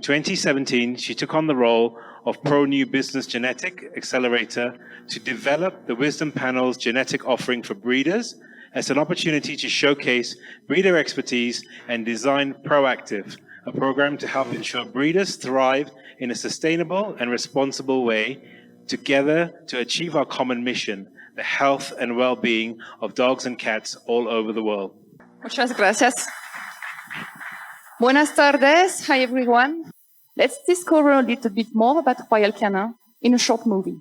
2017, she took on the role of Pro New Business Genetic Accelerator to develop the Wisdom Panel's genetic offering for breeders as an opportunity to showcase breeder expertise and design Proactive, a program to help ensure breeders thrive in a sustainable and responsible way together to achieve our common mission, the health and well-being of dogs and cats all over the world. Muchas gracias. Buenas tardes. Hi, everyone. Let's discover a little bit more about Royal Canin in a short movie.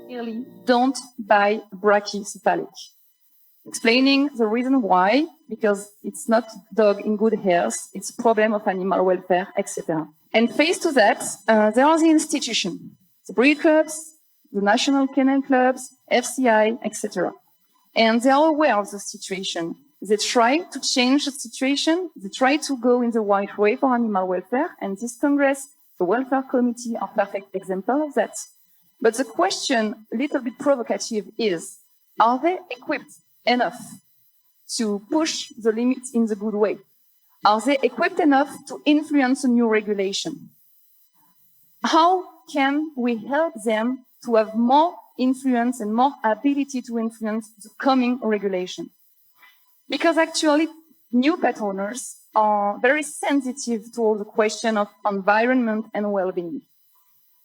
Clearly, don't buy brachycephalic. Explaining the reason why, because it's not dog in good health, it's a problem of animal welfare, etc. And faced to that, there are the institutions, the breed clubs, the national kennel clubs, FCI, etc. And they are aware of the situation. They try to change the situation. They try to go in the right way for animal welfare. And this Congress, the Welfare Committee, are perfect example of that. But the question, a little bit provocative, is, are they equipped enough to push the limits in the good way? Are they equipped enough to influence a new regulation? How can we help them to have more influence and more ability to influence the coming regulation? Because actually, new pet owners are very sensitive to all the question of environment and well-being.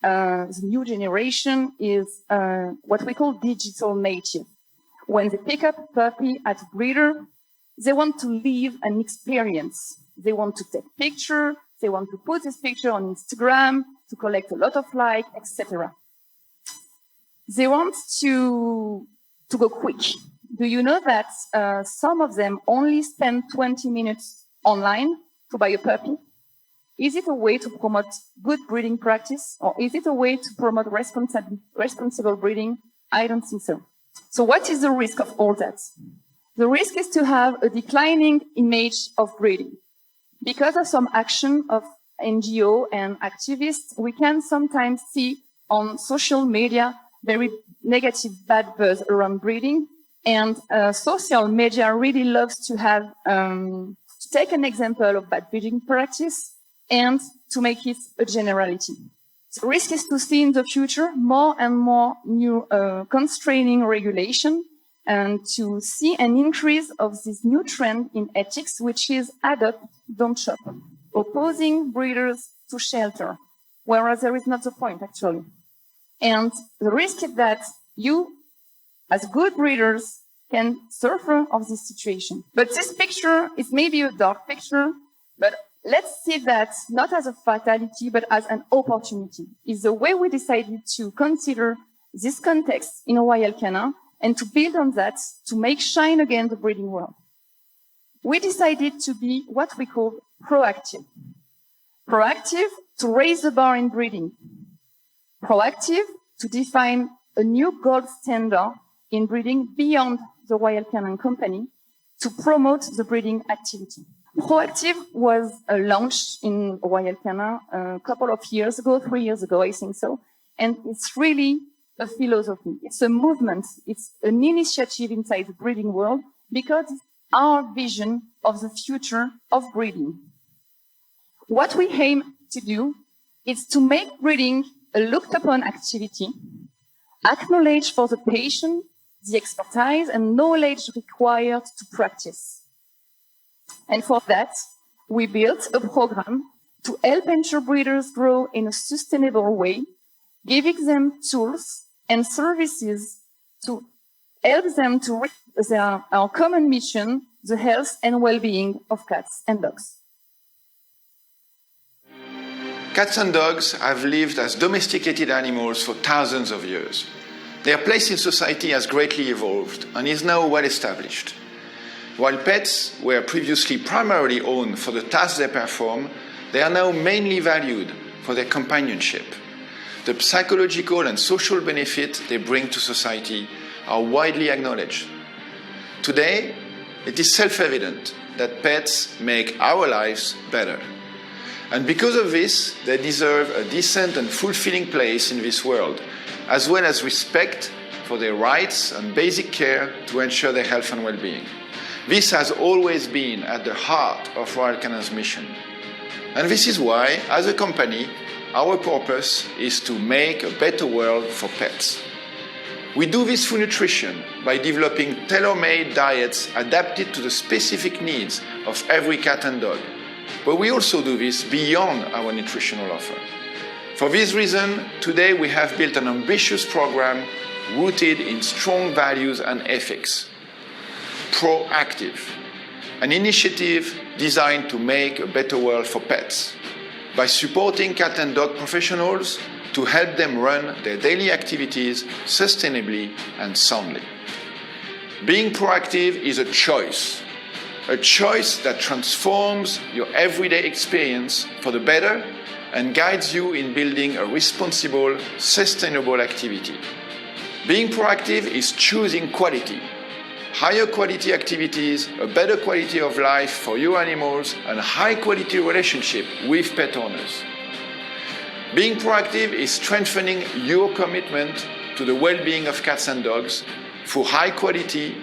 The new generation is what we call digital native. When they pick up a puppy at a breeder, they want to live an experience. They want to take picture. They want to put this picture on Instagram to collect a lot of likes, etc. They want to go quick. Do you know that some of them only spend 20 minutes online to buy a puppy? Is it a way to promote good breeding practice, or is it a way to promote responsible breeding? I don't think so. So what is the risk of all that? The risk is to have a declining image of breeding. Because of some action of NGO and activists, we can sometimes see on social media very negative, bad buzz around breeding. And social media really loves to have, to take an example of bad breeding practice and to make it a generality. The risk is to see in the future more and more new constraining regulation and to see an increase of this new trend in ethics, which is adopt, don't shop, opposing breeders to shelter, whereas there is not the point, actually. And the risk is that you, as good breeders, can suffer of this situation. But this picture is maybe a dark picture, but let's see that not as a fatality, but as an opportunity. It's the way we decided to consider this context in Royal Canin and to build on that to make shine again the breeding world. We decided to be what we call proactive. Proactive to raise the bar in breeding. Proactive to define a new gold standard in breeding beyond the Royal Canin Company to promote the breeding activity. Proactive was launched in Royal Canin a couple of years ago, 3 years ago, I think so. And it's really a philosophy. It's a movement. It's an initiative inside the breeding world because it's our vision of the future of breeding. What we aim to do is to make breeding a looked upon activity, acknowledge for the patient the expertise and knowledge required to practice. And for that, we built a program to help ensure breeders grow in a sustainable way, giving them tools and services to help them to reach our common mission, the health and well-being of cats and dogs. Cats and dogs have lived as domesticated animals for thousands of years. Their place in society has greatly evolved and is now well established. While pets were previously primarily owned for the tasks they perform, they are now mainly valued for their companionship. The psychological and social benefits they bring to society are widely acknowledged. Today, it is self-evident that pets make our lives better. And because of this, they deserve a decent and fulfilling place in this world, as well as respect for their rights and basic care to ensure their health and well-being. This has always been at the heart of Royal Canin's mission. And this is why, as a company, our purpose is to make a better world for pets. We do this through nutrition by developing tailor-made diets adapted to the specific needs of every cat and dog. But we also do this beyond our nutritional offer. For this reason, today we have built an ambitious program rooted in strong values and ethics. Proactive, an initiative designed to make a better world for pets by supporting cat and dog professionals to help them run their daily activities sustainably and soundly. Being proactive is a choice that transforms your everyday experience for the better and guides you in building a responsible, sustainable activity. Being proactive is choosing quality, higher quality activities, a better quality of life for your animals, and a high quality relationship with pet owners. Being proactive is strengthening your commitment to the well-being of cats and dogs through high quality,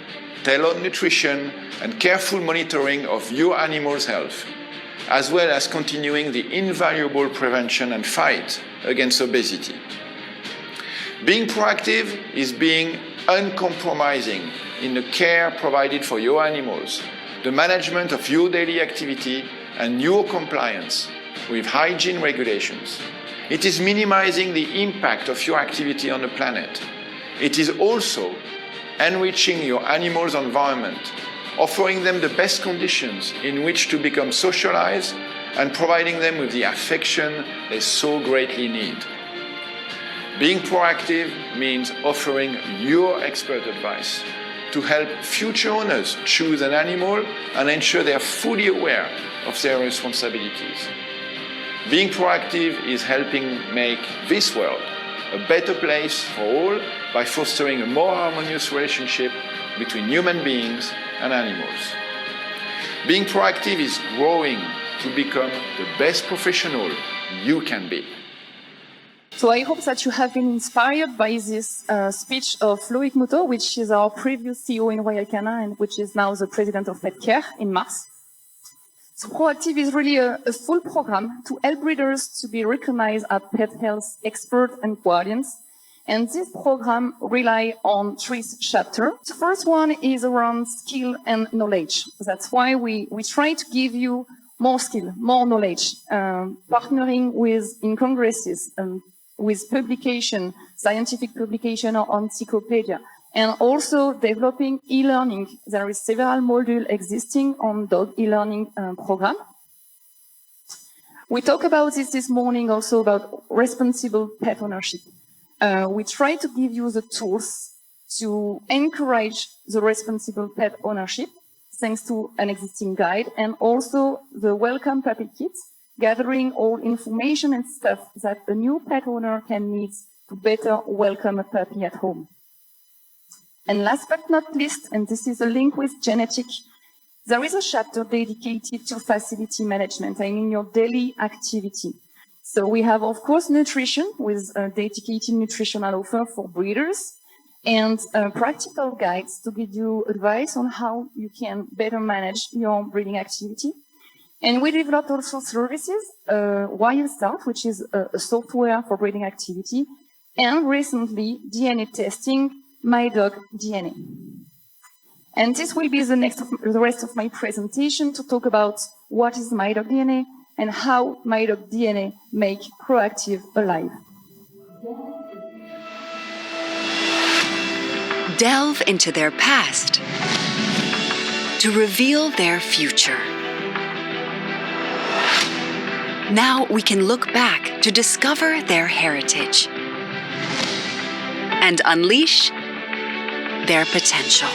tailored nutrition and careful monitoring of your animal's health, as well as continuing the invaluable prevention and fight against obesity. Being proactive is being uncompromising in the care provided for your animals, the management of your daily activity, and your compliance with hygiene regulations. It is minimizing the impact of your activity on the planet. It is also enriching your animal's environment, offering them the best conditions in which to become socialized and providing them with the affection they so greatly need. Being proactive means offering your expert advice to help future owners choose an animal and ensure they are fully aware of their responsibilities. Being proactive is helping make this world a better place for all by fostering a more harmonious relationship between human beings and animals. Being proactive is growing to become the best professional you can be. So I hope that you have been inspired by this speech of Loïc Moutot, which is our previous CEO in Royal Canin and which is now the president of PetCare in Mars. So Proactive is really a full program to help breeders to be recognized as pet health experts and guardians. And this program relies on 3 chapters. The first one is around skill and knowledge. That's why we try to give you more skill, more knowledge, partnering in congresses, with publication, scientific publication or encyclopedia, and also developing e-learning. There is several modules existing on dog e-learning program. We talk about this morning also about responsible pet ownership. We try to give you the tools to encourage the responsible pet ownership, thanks to an existing guide, and also the Welcome Puppy Kit, gathering all information and stuff that a new pet owner can need to better welcome a puppy at home. And last but not least, and this is a link with genetic, there is a chapter dedicated to facility management, I mean your daily activity. So we have, of course, nutrition with a dedicated nutritional offer for breeders and practical guides to give you advice on how you can better manage your breeding activity. And we developed also services, WildStart, which is a software for breeding activity, and recently DNA testing, My Dog DNA. And this will be the rest of my presentation to talk about what is My Dog DNA and how My Dog DNA make Proactive alive. Delve into their past to reveal their future. Now we can look back to discover their heritage and unleash their potential.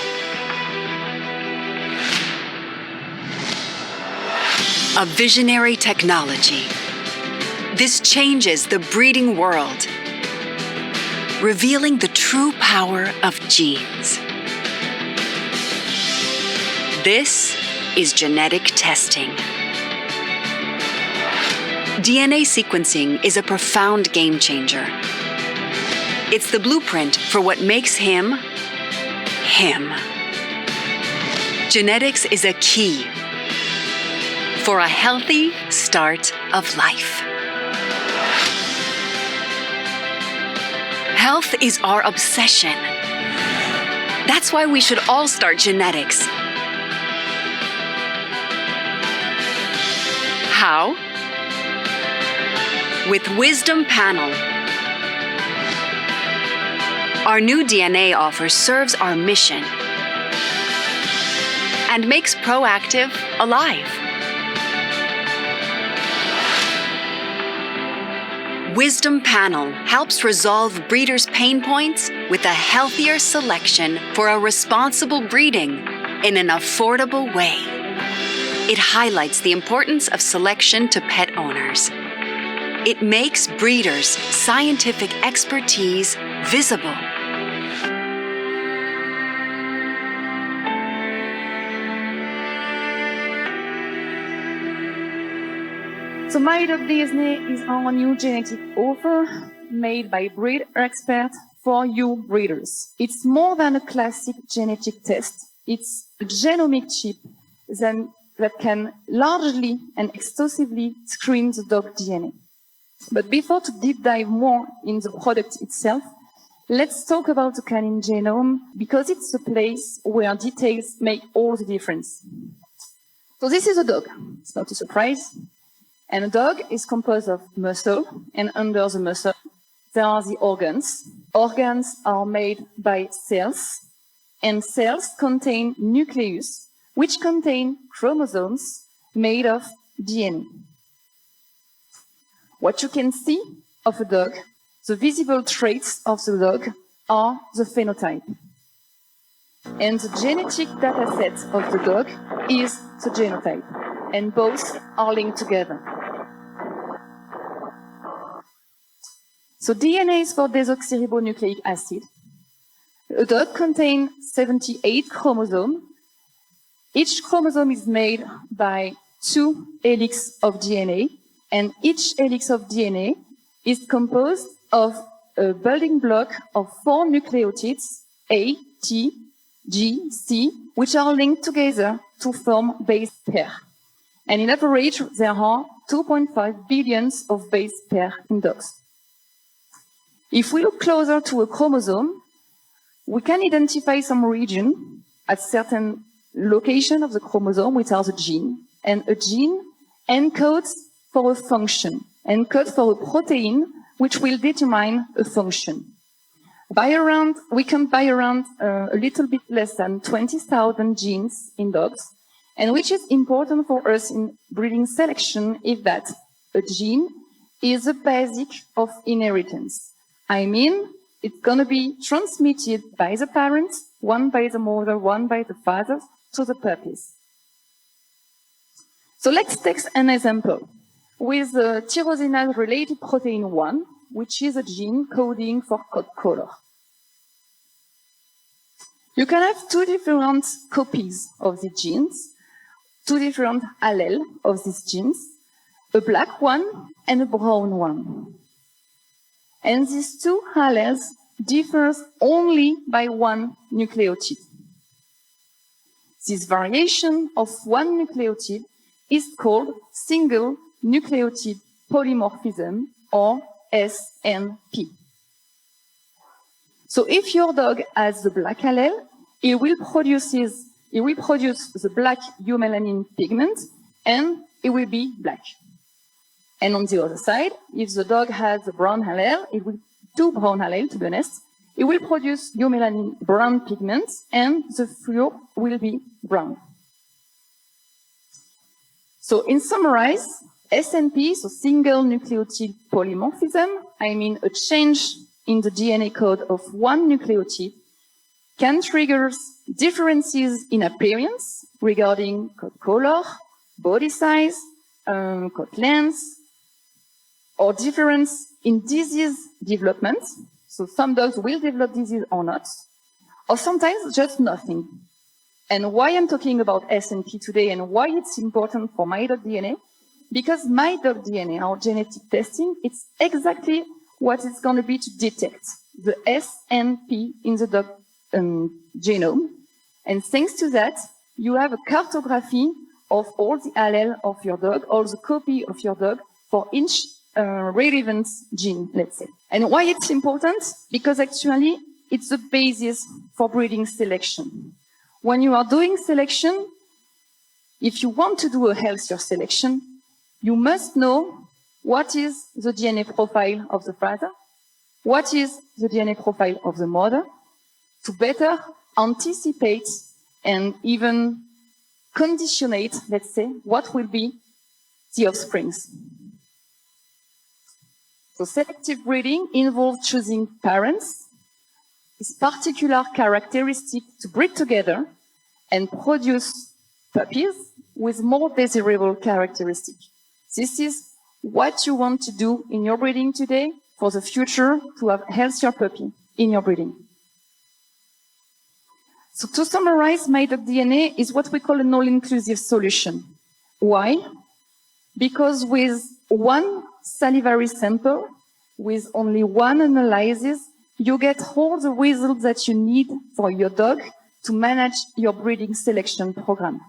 A visionary technology. This changes the breeding world, revealing the true power of genes. This is genetic testing. DNA sequencing is a profound game changer. It's the blueprint for what makes him, him. Genetics is a key for a healthy start of life. Health is our obsession. That's why we should all start genetics. How? With Wisdom Panel. Our new DNA offer serves our mission and makes Proactive alive. Wisdom Panel helps resolve breeders' pain points with a healthier selection for a responsible breeding in an affordable way. It highlights the importance of selection to pet owners. It makes breeders' scientific expertise visible. So My Dog DNA is our new genetic offer made by breed experts for you breeders. It's more than a classic genetic test. It's a genomic chip that can largely and exhaustively screen the dog DNA. But before to deep dive more in the product itself, let's talk about the canine genome because it's a place where details make all the difference. So this is a dog. It's not a surprise. And a dog is composed of muscle, and under the muscle, there are the organs. Organs are made by cells, and cells contain nucleus, which contain chromosomes made of DNA. What you can see of a dog, the visible traits of the dog are the phenotype. And the genetic data set of the dog is the genotype, and both are linked together. So DNA is for desoxyribonucleic acid. A dog contains 78 chromosomes. Each chromosome is made by 2 helix of DNA, and each helix of DNA is composed of a building block of 4 nucleotides, A, T, G, C, which are linked together to form base pair. And in average, there are 2.5 billions of base pair in dogs. If we look closer to a chromosome, we can identify some region at certain location of the chromosome, which are the gene. And a gene encodes for a function, encodes for a protein, which will determine a function. We can buy around a little bit less than 20,000 genes in dogs, and which is important for us in breeding selection is that a gene is a basic of inheritance. I mean, it's going to be transmitted by the parents, one by the mother, one by the father, to the puppies. So let's take an example with the tyrosinase-related protein 1, which is a gene coding for coat color. You can have 2 different copies of the genes, 2 different alleles of these genes, a black one and a brown one. And these 2 alleles differ only by 1 nucleotide. This variation of 1 nucleotide is called single nucleotide polymorphism, or SNP. So if your dog has the black allele, it will produce the black eumelanin pigment, and it will be black. And on the other side, if the dog has the brown allele, it will 2 brown alleles, to be honest, it will produce eumelanin brown pigment, and the fur will be brown. So in summarize, SNP, so single nucleotide polymorphism, I mean a change in the DNA code of 1 nucleotide, can trigger differences in appearance regarding coat color, body size, coat length, or difference in disease development. So some dogs will develop disease or not, or sometimes just nothing. And why I'm talking about SNP today and why it's important for my dog DNA, because my dog DNA, our genetic testing, it's exactly what it's going to be to detect the SNP in the dog genome. And thanks to that, you have a cartography of all the allele of your dog, all the copy of your dog for each relevant gene, let's say. And why it's important? Because actually, it's the basis for breeding selection. When you are doing selection, if you want to do a healthier selection, you must know what is the DNA profile of the father, what is the DNA profile of the mother, to better anticipate and even conditionate, let's say, what will be the offsprings. So selective breeding involves choosing parents with particular characteristics to breed together and produce puppies with more desirable characteristics. This is what you want to do in your breeding today for the future to have a healthier puppy in your breeding. So to summarize, my dog DNA is what we call an all-inclusive solution. Why? Because with 1 salivary sample, with only 1 analysis, you get all the results that you need for your dog to manage your breeding selection program.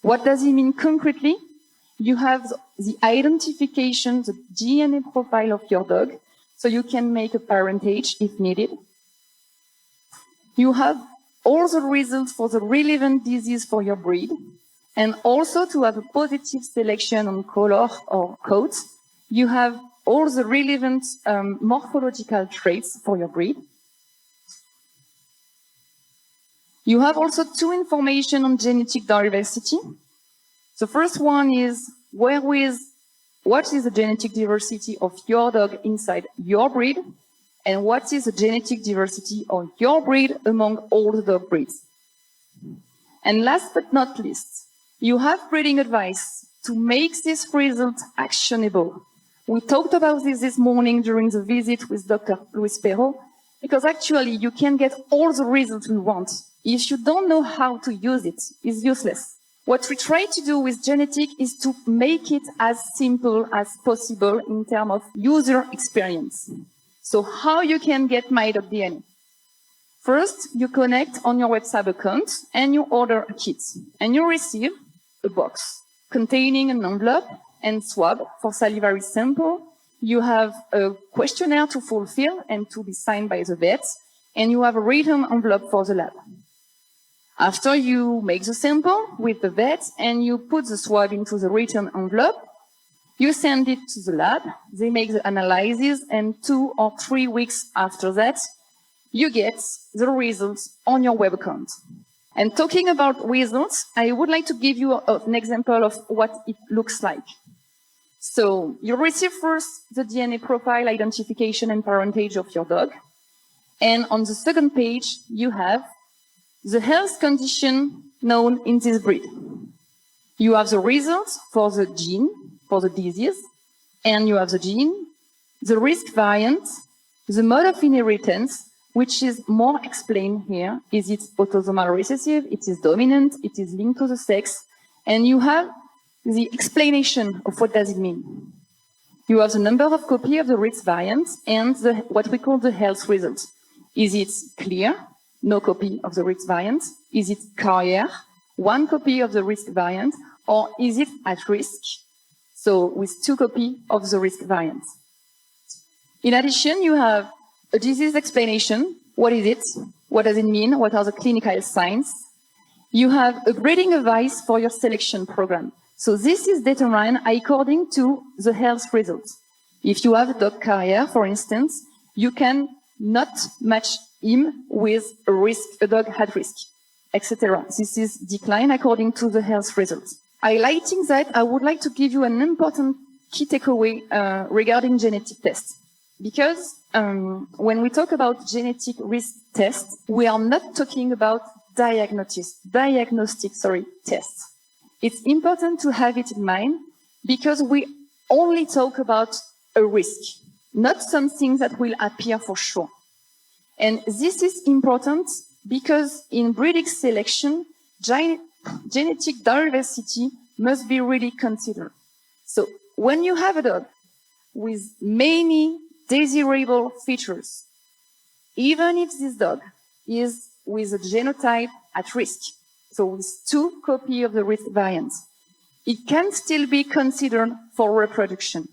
What does it mean concretely? You have the identification, the DNA profile of your dog, so you can make a parentage if needed. You have all the results for the relevant disease for your breed, and also to have a positive selection on color or coat, you have all the relevant morphological traits for your breed. You have also 2 information on genetic diversity. The first one is what is the genetic diversity of your dog inside your breed, and what is the genetic diversity of your breed among all the dog breeds. And last but not least, you have breeding advice to make this result actionable. We talked about this morning during the visit with Dr. Luis Perro, because actually you can get all the results we want. If you don't know how to use it, it's useless. What we try to do with genetic is to make it as simple as possible in terms of user experience. So how you can get MyDogDNA? First, you connect on your website account and you order a kit. And you receive a box containing an envelope and swab for salivary sample. You have a questionnaire to fulfill and to be signed by the vet. And you have a written envelope for the lab. After you make the sample with the vet and you put the swab into the written envelope, you send it to the lab. They make the analysis, and 2 or 3 weeks after that, you get the results on your web account. And talking about results, I would like to give you an example of what it looks like. So you receive first the DNA profile identification and parentage of your dog. And on the second page, you have the health condition known in this breed. You have the results for the gene, for the disease, and you have the gene, the risk variant, the mode of inheritance, which is more explained here. Is it autosomal recessive? It is dominant? It is linked to the sex? And you have the explanation of what does it mean. You have the number of copy of the risk variant and what we call the health result. Is it clear? No copy of the risk variant? Is it carrier? 1 copy of the risk variant? Or is it at risk? So with 2 copies of the risk variant. In addition, you have a disease explanation. What is it? What does it mean? What are the clinical signs? You have a breeding advice for your selection program. So this is determined according to the health results. If you have a dog carrier, for instance, you can not match him with a dog at risk, etc. This is declined according to the health results. Highlighting that, I would like to give you an important key takeaway regarding genetic tests. Because when we talk about genetic risk tests, we are not talking about diagnostic tests. It's important to have it in mind because we only talk about a risk, not something that will appear for sure. And this is important because in breeding selection, genetic diversity must be really considered. So when you have a dog with many desirable features, even if this dog is with a genotype at risk, so with 2 copies of the risk variant, it can still be considered for reproduction.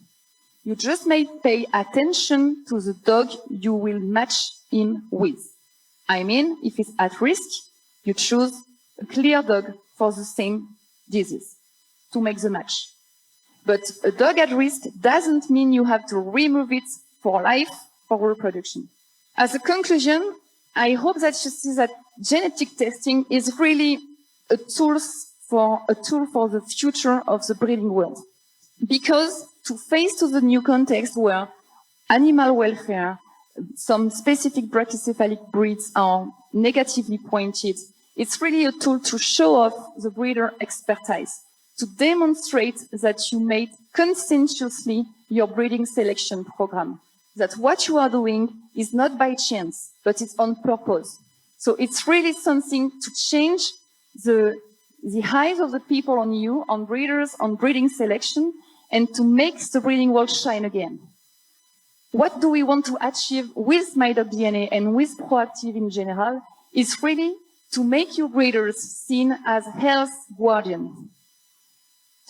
You just may pay attention to the dog you will match him with. I mean, if it's at risk, you choose a clear dog for the same disease to make the match. But a dog at risk doesn't mean you have to remove it for life for reproduction. As a conclusion, I hope that you see that genetic testing is really a tool for the future of the breeding world. Because to face to the new context where animal welfare, some specific brachycephalic breeds are negatively pointed, it's really a tool to show off the breeder expertise, to demonstrate that you made conscientiously your breeding selection program, that what you are doing is not by chance, but it's on purpose. So it's really something to change the eyes of the people on you, on breeders, on breeding selection, and to make the breeding world shine again. What do we want to achieve with MyDogDNA and with Proactive in general is really to make you breeders seen as health guardians,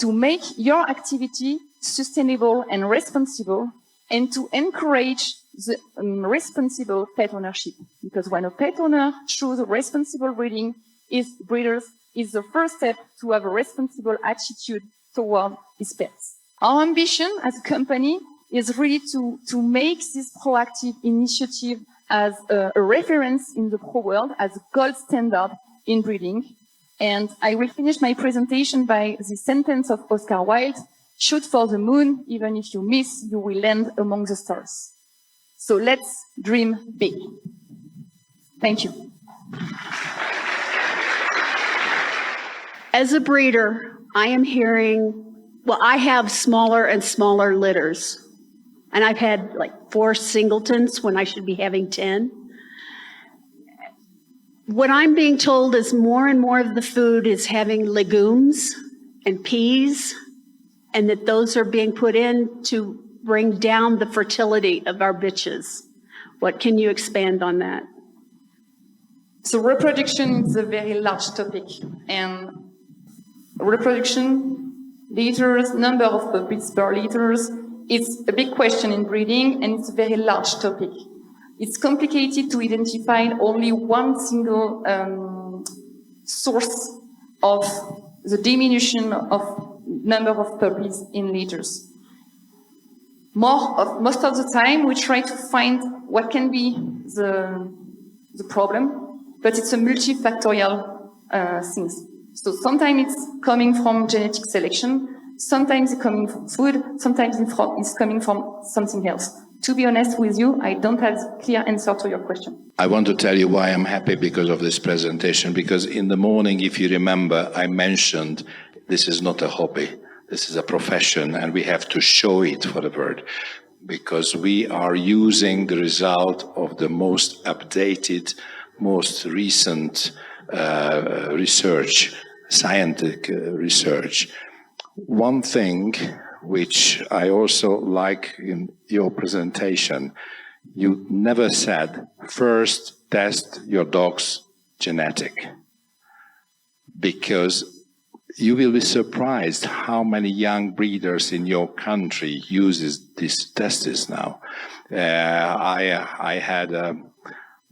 to make your activity sustainable and responsible, and to encourage the responsible pet ownership. Because when a pet owner chooses responsible breeding, breeders is the first step to have a responsible attitude toward his pets. Our ambition as a company is really to make this proactive initiative as a reference in the pro world, as a gold standard in breeding. And I will finish my presentation by the sentence of Oscar Wilde: shoot for the moon, even if you miss, you will land among the stars. So let's dream big. Thank you. As a breeder, I am hearing, well, I have smaller and smaller litters. And I've had like 4 singletons when I should be having 10. What I'm being told is more and more of the food is having legumes and peas, and that those are being put in to bring down the fertility of our bitches. What can you expand on that? So reproduction is a very large topic, and reproduction, litters, number of puppies per litters, it's a big question in breeding, and it's a very large topic. It's complicated to identify only one single source of the diminution of number of puppies in litters. Most of the time, we try to find what can be the problem, but it's a multifactorial thing. So sometimes it's coming from genetic selection, sometimes it's coming from food, sometimes it's coming from something else. To be honest with you, I don't have a clear answer to your question. I want to tell you why I'm happy because of this presentation, because in the morning, if you remember, I mentioned this is not a hobby, this is a profession, and we have to show it for the world, because we are using the result of the most updated, most recent research, scientific research. One thing which I also like in your presentation, you never said, first test your dog's genetic, because you will be surprised how many young breeders in your country uses these tests now. I had a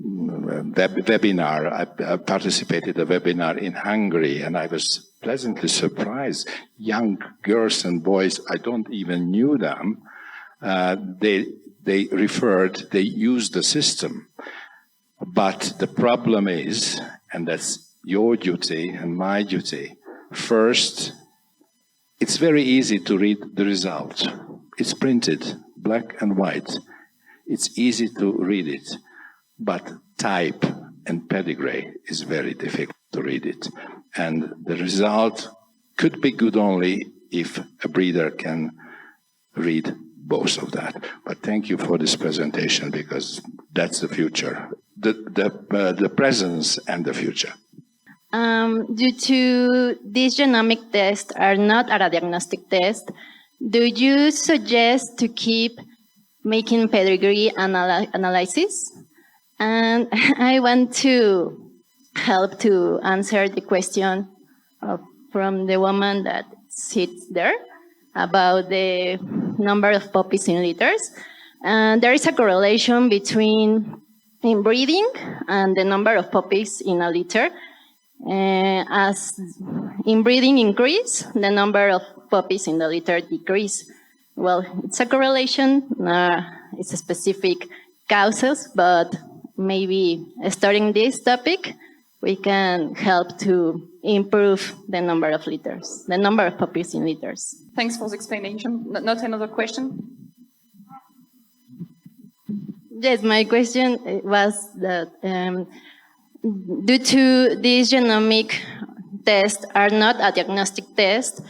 webinar, I participated in a webinar in Hungary, and I was pleasantly surprised. Young girls and boys, I don't even knew them. They used the system. But the problem is, and that's your duty and my duty, first, it's very easy to read the result. It's printed, black and white. It's easy to read it. But type and pedigree is very difficult to read it. And the result could be good only if a breeder can read both of that. But thank you for this presentation, because that's the future, the presence and the future. Due to these genomic tests are not a diagnostic test, do you suggest to keep making pedigree analysis? And I want to help to answer the question from the woman that sits there about the number of puppies in litters. There is a correlation between inbreeding and the number of puppies in a litter. As inbreeding increase, the number of puppies in the litter decrease. Well, it's a correlation, it's a specific causes, but maybe starting this topic, we can help to improve the number of litters, the number of puppies in litters. Thanks for the explanation. Not another question? Yes, my question was that due to these genomic tests are not a diagnostic test,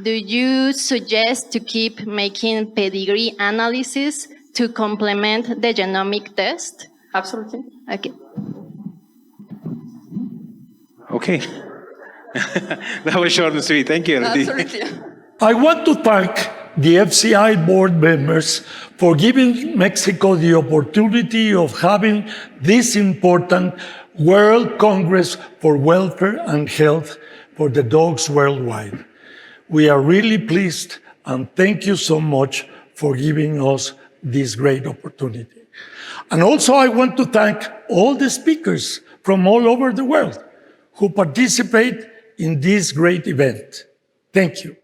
do you suggest to keep making pedigree analysis to complement the genomic test? Absolutely. Okay. Okay. That was short and sweet. Thank you, Elodie. Absolutely. I want to thank the FCI board members for giving Mexico the opportunity of having this important World Congress for Welfare and Health for the dogs worldwide. We are really pleased, and thank you so much for giving us this great opportunity. And also I want to thank all the speakers from all over the world who participate in this great event. Thank you.